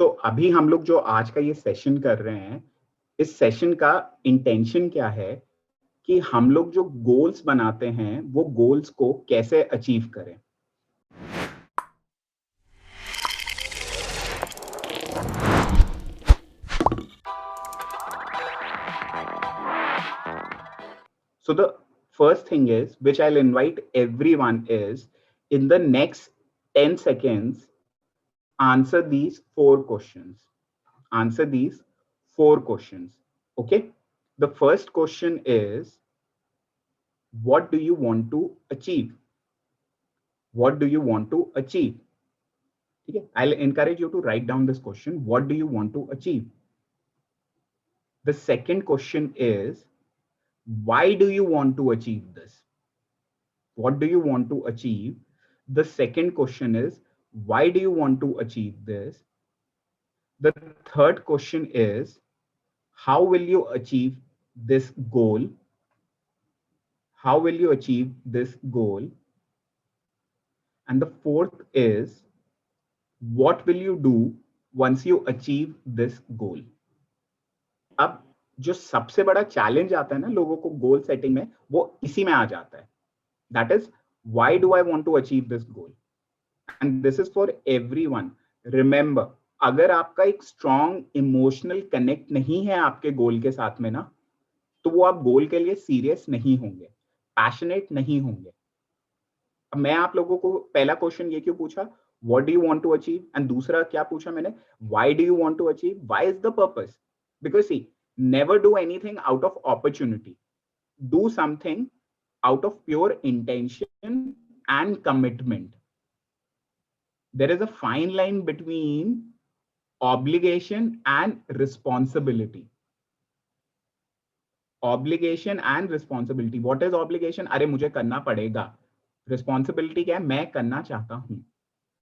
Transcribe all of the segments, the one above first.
अभी हम लोग जो आज का ये सेशन कर रहे हैं, इस सेशन का इंटेंशन क्या है कि हम लोग जो गोल्स बनाते हैं, वो गोल्स को कैसे अचीव करें। So the first thing is, which I'll invite everyone is, in the next 10 seconds, answer these four questions. Answer these four questions. Okay? The first question is, what do you want to achieve? What do you want to achieve? Okay? I'll encourage you to write down this question. What do you want to achieve? The second question is, why do you want to achieve this? What do you want to achieve? The second question is, why do you want to achieve this? The third question is, how will you achieve this goal? How will you achieve this goal? And the fourth is, what will you do once you achieve this goal? अब जो सबसे बड़ा challenge आता है ना लोगों को goal setting में, वो इसी में आ जाता है. That is, why do I want to achieve this goal? And this is for everyone. Remember, अगर आपका एक स्ट्रॉन्ग इमोशनल कनेक्ट नहीं है आपके गोल के साथ में ना, तो वो आप गोल के लिए सीरियस नहीं होंगे, पैशनेट नहीं होंगे. अब मैं आप लोगों को पहला क्वेश्चन ये क्यों पूछा, what do you want to achieve, and दूसरा क्या पूछा मैंने, why do you want to achieve, why is the purpose? Because see, never do anything out of opportunity. Do something out of pure intention and commitment. There is a fine line between obligation and responsibility. Obligation and responsibility. What is obligation? अरे मुझे करना पड़ेगा. Responsibility क्या है? मैं करना चाहता हूं.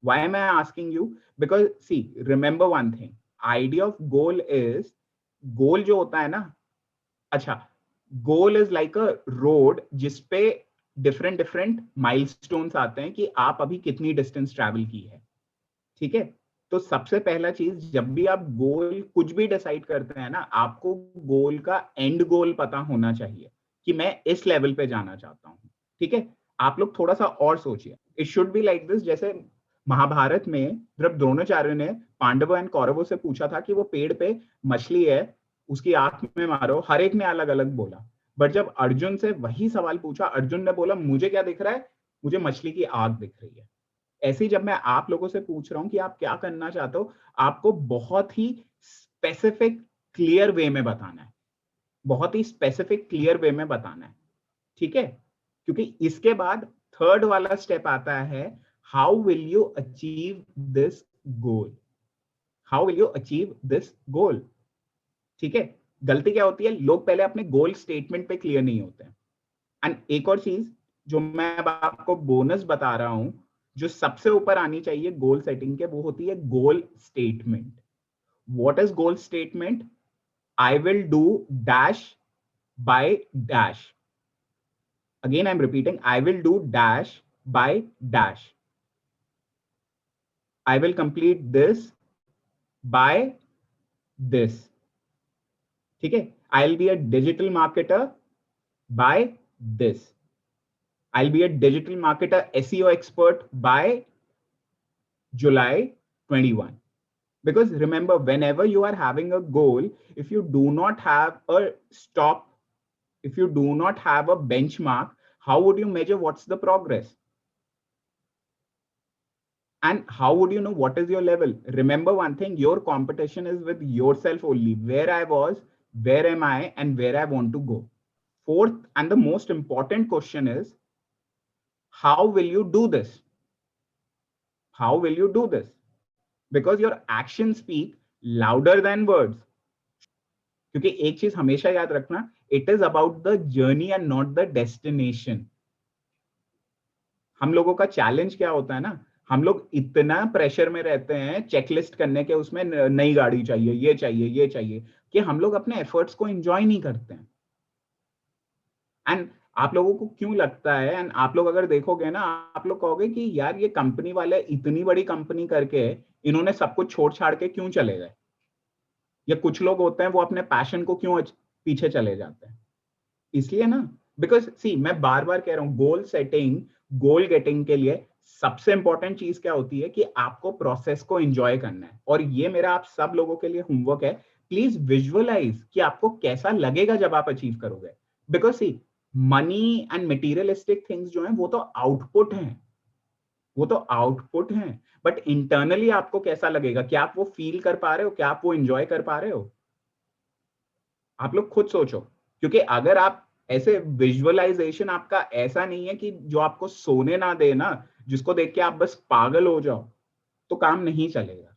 Why am I asking you? Because see, remember one thing. Idea of goal is, गोल जो होता है ना, अच्छा, goal is like a road जिसपे डिफरेंट डिफरेंट माइलस्टोन्स आते हैं कि आप अभी कितनी डिस्टेंस ट्रैवल की है. ठीक है? तो सबसे पहला चीज, जब भी आप गोल कुछ भी डिसाइड करते हैं ना, आपको गोल का एंड गोल पता होना चाहिए कि मैं इस लेवल पे जाना चाहता हूं. ठीक है? आप लोग थोड़ा सा और सोचिए. It should be like this. जैसे महाभारत में जब द्रोणाचार्य ने पांडवों एंड कौरवों से पूछा था कि वो पेड़ पे मछली है, उसकी आंख में मारो, हर एक ने अलग अलग बोला. बट जब अर्जुन से वही सवाल पूछा, अर्जुन ने बोला मुझे क्या दिख रहा है, मुझे मछली की आंख दिख रही है. ऐसे ही जब मैं आप लोगों से पूछ रहा हूं कि आप क्या करना चाहते हो, आपको बहुत ही स्पेसिफिक क्लियर वे में बताना है. बहुत ही स्पेसिफिक क्लियर वे में बताना है. ठीक है? क्योंकि इसके बाद थर्ड वाला स्टेप आता है, how will you achieve this goal. How will you achieve this गोल. ठीक है? गलती क्या होती है, लोग पहले अपने गोल स्टेटमेंट पे क्लियर नहीं होते हैं. एंड एक और चीज जो मैं अब आपको बोनस बता रहा हूं, जो सबसे ऊपर आनी चाहिए गोल सेटिंग के, वो होती है goal statement. What is goal statement? I will do dash by dash. Again I am repeating, I will do dash by dash. I will complete this by this. ठीक है? I will be a digital marketer by this. I'll be a digital marketer SEO expert by July 21. Because remember, whenever you are having a goal, if you do not have a stop, if you do not have a benchmark, how would you measure what's the progress? And how would you know what is your level? Remember one thing, your competition is with yourself only. Where I was, where am I, and where I want to go. Fourth, and the most important question is, how will you do this? How will you do this? Because your actions speak louder than words. क्योंकि एक चीज हमेशा याद रखना, it is about the journey and not the destination. हम लोगों का challenge क्या होता है ना, हम लोग इतना प्रेशर में रहते हैं चेकलिस्ट करने के, उसमें नई गाड़ी चाहिए, ये चाहिए, कि हम लोग अपने एफर्ट्स को एंजॉय नहीं करते हैं. एंड आप लोगों को क्यों लगता है, एंड आप लोग अगर देखोगे ना, आप लोग कहोगे कि यार ये कंपनी वाले इतनी बड़ी कंपनी करके इन्होंने सब कुछ छोड़ छाड़ के क्यों चले गए? या कुछ लोग होते हैं वो अपने पैशन को क्यों पीछे चले जाते हैं? इसलिए ना, बिकॉज सी मैं बार बार कह रहा हूँ, गोल सेटिंग, गोल गेटिंग के लिए सबसे इंपॉर्टेंट चीज क्या होती है कि आपको प्रोसेस को एंजॉय करना है। और ये मेरा आप सब लोगों के लिए होमवर्क है, प्लीज विजुअलाइज कि आपको कैसा लगेगा जब आप अचीव करोगे। Because see money and materialistic things जो है वो तो आउटपुट हैं, वो तो आउटपुट हैं, बट इंटरनली आपको कैसा लगेगा? क्या आप वो फील कर पा रहे हो? क्या आप वो एंजॉय कर पा रहे हो? आप लोग खुद सोचो, क्योंकि अगर आप ऐसे विजुअलाइजेशन आपका ऐसा नहीं है कि जो आपको सोने ना दे ना, जिसको देख के आप बस पागल हो जाओ, तो काम नहीं चलेगा।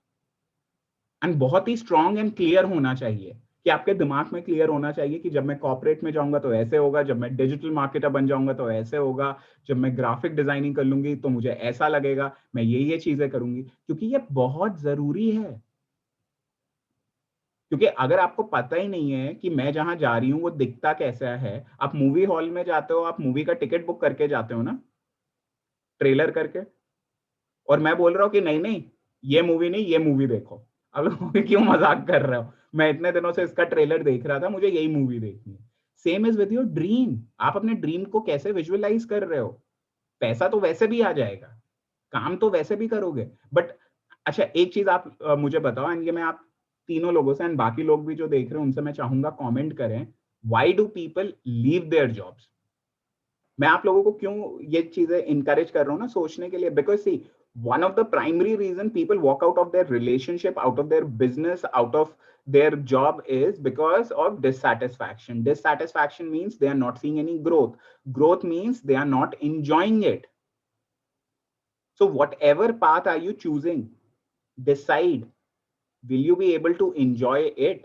एंड बहुत ही स्ट्रांग एंड क्लियर होना चाहिए, कि आपके दिमाग में क्लियर होना चाहिए कि जब मैं कॉर्पोरेट में जाऊंगा तो ऐसे होगा, जब मैं डिजिटल मार्केटर बन जाऊंगा तो ऐसे होगा, जब मैं ग्राफिक डिजाइनिंग कर लूंगी तो मुझे ऐसा लगेगा, मैं ये चीजें करूंगी, क्योंकि ये बहुत जरूरी है। क्योंकि अगर आपको पता ही नहीं है कि मैं जहां जा रही हूँ वो दिखता कैसा है, आप मूवी हॉल में जाते हो, आप मूवी का टिकट बुक करके जाते हो ना, ट्रेलर करके, और मैं बोल रहा हूँ कि नहीं नहीं, ये मूवी नहीं, ये मूवी देखो। अब लोग क्यों मजाक कर रहे हो? मैं इतने दिनों से इसका ट्रेलर देख रहा था, मुझे यही मूवी देखनी है। Same is with your dream. आप अपने ड्रीम को कैसे विजुअलाइज कर रहे हो? पैसा तो वैसे भी आ जाएगा, काम तो वैसे भी करोगे, बट अच्छा एक चीज आप मुझे बताओ, एंड ये मैं आप तीनों लोगों से एंड बाकी लोग भी जो देख रहे हैं उनसे मैं चाहूंगा कमेंट करें, why do people leave their jobs? मैं आप लोगों को क्यों ये चीजें इंकरेज कर रहा हूँ ना सोचने के लिए, because see one of the primary reason people walk out of their relationship, out of their business, out of their job is because of dissatisfaction. Dissatisfaction means they are not seeing any growth. Growth means they are not enjoying it. So whatever path are you choosing, decide, will you be able to enjoy it?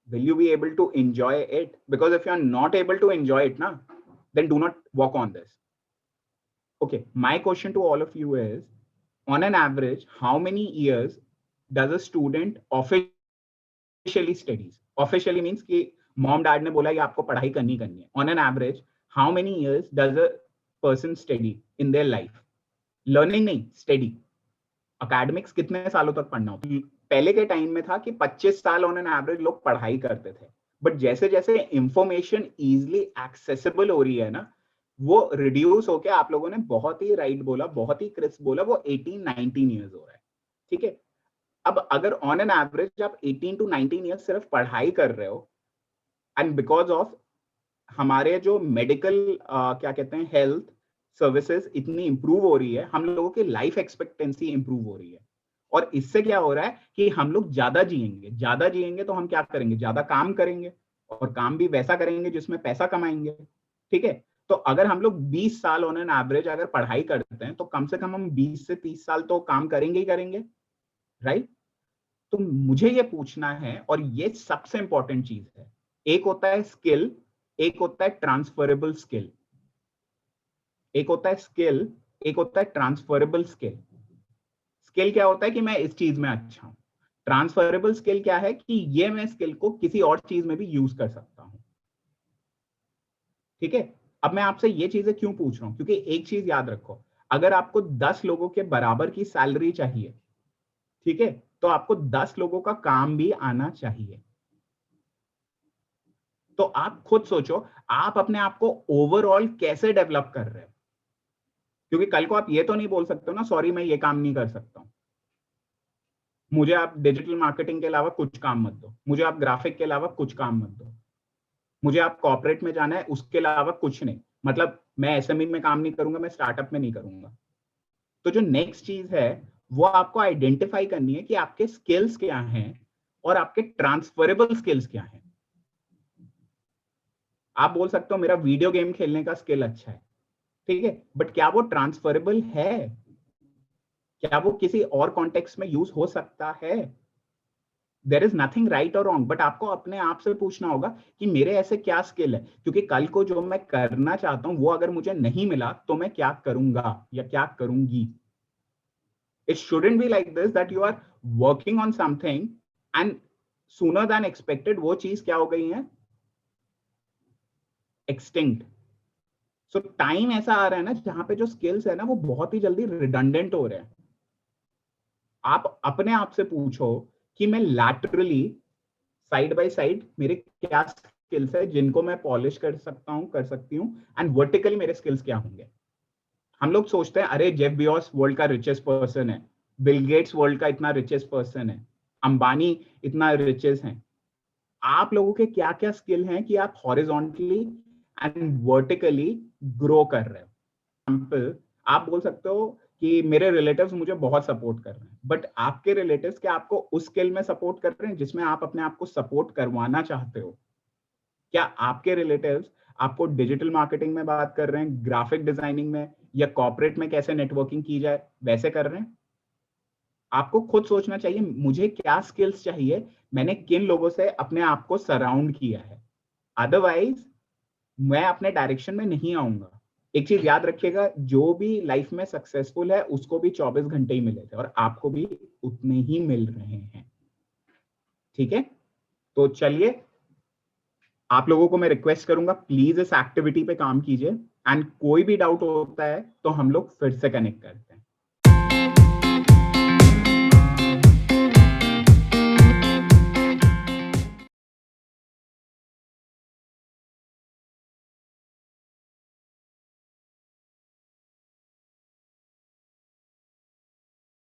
Will you be able to enjoy it? Because if you are not able to enjoy it na, then do not work on this. Okay, my question to all of you is, on an average, how many years does a student officially studies? Officially means कि mom dad ने बोला कि आपको पढ़ाई करनी करनी है. On an average, how many years does a person study in their life? Learning नहीं, study. Academics कितने सालों तक पढ़ना होता है? पहले के टाइम में था कि 25 साल ऑन एन एवरेज लोग पढ़ाई करते थे, बट जैसे जैसे इंफॉर्मेशन इजीली एक्सेसिबल हो रही है ना, वो रिड्यूस होके, आप लोगों ने बहुत ही राइट बोला, बहुत ही क्रिस्प बोला, वो 18-19 ईयर्स हो रहा है। ठीक है, अब अगर ऑन एन एवरेज आप 18 to 19 ईयर्स सिर्फ पढ़ाई कर रहे हो, एंड बिकॉज ऑफ हमारे जो मेडिकल क्या कहते हैं, हेल्थ सर्विसेज इतनी इंप्रूव हो रही है, हम लोगों की लाइफ एक्सपेक्टेंसी इंप्रूव हो रही है, और इससे क्या हो रहा है कि हम लोग ज्यादा जिएंगे। ज्यादा जिएंगे तो हम क्या करेंगे? ज्यादा काम करेंगे, और काम भी वैसा करेंगे जिसमें पैसा कमाएंगे। ठीक है, तो अगर हम लोग 20 साल ऑन एन एवरेज अगर पढ़ाई करते हैं, तो कम से कम हम 20 से 30 साल तो काम करेंगे ही करेंगे, राइट? तो मुझे ये पूछना है, और ये सबसे इंपॉर्टेंट चीज है, एक होता है स्किल, एक होता है ट्रांसफरेबल स्किल। एक होता है स्किल, एक होता है ट्रांसफरेबल स्किल। स्किल क्या होता है कि मैं इस चीज में अच्छा हूं। ट्रांसफरेबल स्किल क्या है कि ये मैं स्किल को किसी और चीज में भी यूज कर सकता हूं। ठीक है, अब मैं आपसे ये चीजें क्यों पूछ रहा हूं? क्योंकि एक चीज याद रखो, अगर आपको 10 लोगों के बराबर की सैलरी चाहिए, ठीक है, तो आपको 10 लोगों का काम भी आना चाहिए। तो आप खुद सोचो, आप अपने आप को ओवरऑल कैसे डेवलप कर रहे हो? क्योंकि कल को आप ये तो नहीं बोल सकते हो ना, सॉरी मैं ये काम नहीं कर सकता हूं, मुझे आप डिजिटल मार्केटिंग के अलावा कुछ काम मत दो, मुझे आप ग्राफिक के अलावा कुछ काम मत दो, मुझे आप कॉर्पोरेट में जाना है उसके अलावा कुछ नहीं, मतलब मैं एसएमई में काम नहीं करूंगा, मैं स्टार्टअप में नहीं करूंगा। तो जो नेक्स्ट चीज है, वो आपको आइडेंटिफाई करनी है कि आपके स्किल्स क्या हैं और आपके ट्रांसफरेबल स्किल्स क्या हैं। आप बोल सकते हो मेरा वीडियो गेम खेलने का स्किल अच्छा है, ठीक है, बट क्या वो ट्रांसफरेबल है? क्या वो किसी और कॉन्टेक्स्ट में यूज हो सकता है? देर इज नथिंग राइट और रॉन्ग, बट आपको अपने आप से पूछना होगा कि मेरे ऐसे क्या स्किल है, क्योंकि कल को जो मैं करना चाहता हूं वो अगर मुझे नहीं मिला तो मैं क्या करूंगा या क्या करूंगी। It shouldn't be like this that you are working on something and sooner than expected वो चीज क्या हो गई है, एक्सटिंक्ट। सो टाइम ऐसा आ रहा है ना जहां पे जो स्किल्स है ना वो बहुत ही जल्दी रिडंडेंट हो रहे हैं। आप अपने आप से पूछो कि मैं लैटरली साइड बाय साइड मेरे क्या स्किल्स है जिनको मैं पॉलिश कर सकता हूं, कर सकती हूँ, एंड वर्टिकली मेरे स्किल्स क्या होंगे। हम लोग सोचते हैं अरे जेफ बिजोस वर्ल्ड का रिचेस्ट पर्सन है, बिल गेट्स वर्ल्ड का इतना रिचेस्ट पर्सन है, अंबानी इतना रिचेस्ट हैं। आप लोगों के क्या क्या स्किल हैं कि आप हॉरिजॉन्टली एंड वर्टिकली ग्रो कर रहे हो। एग्जाम्पल आप बोल सकते हो कि मेरे रिलेटिव्स मुझे बहुत सपोर्ट कर रहे हैं, बट आपके रिलेटिव्स क्या आपको उस स्किल में सपोर्ट कर रहे हैं जिसमें आप अपने आप को सपोर्ट करवाना चाहते हो? क्या आपके रिलेटिव्स आपको डिजिटल मार्केटिंग में बात कर रहे हैं, ग्राफिक डिजाइनिंग में, या कॉर्पोरेट में कैसे नेटवर्किंग की जाए वैसे कर रहे हैं? आपको खुद सोचना चाहिए मुझे क्या स्किल्स चाहिए, मैंने किन लोगों से अपने आप को सराउंड किया है। अदरवाइज मैं अपने डायरेक्शन में नहीं आऊंगा। एक चीज याद रखिएगा, जो भी लाइफ में सक्सेसफुल है उसको भी 24 घंटे ही मिले थे और आपको भी उतने ही मिल रहे हैं। ठीक है, तो चलिए, आप लोगों को मैं रिक्वेस्ट करूंगा प्लीज इस एक्टिविटी पे काम कीजिए, एंड कोई भी डाउट होता है तो हम लोग फिर से कनेक्ट करते हैं।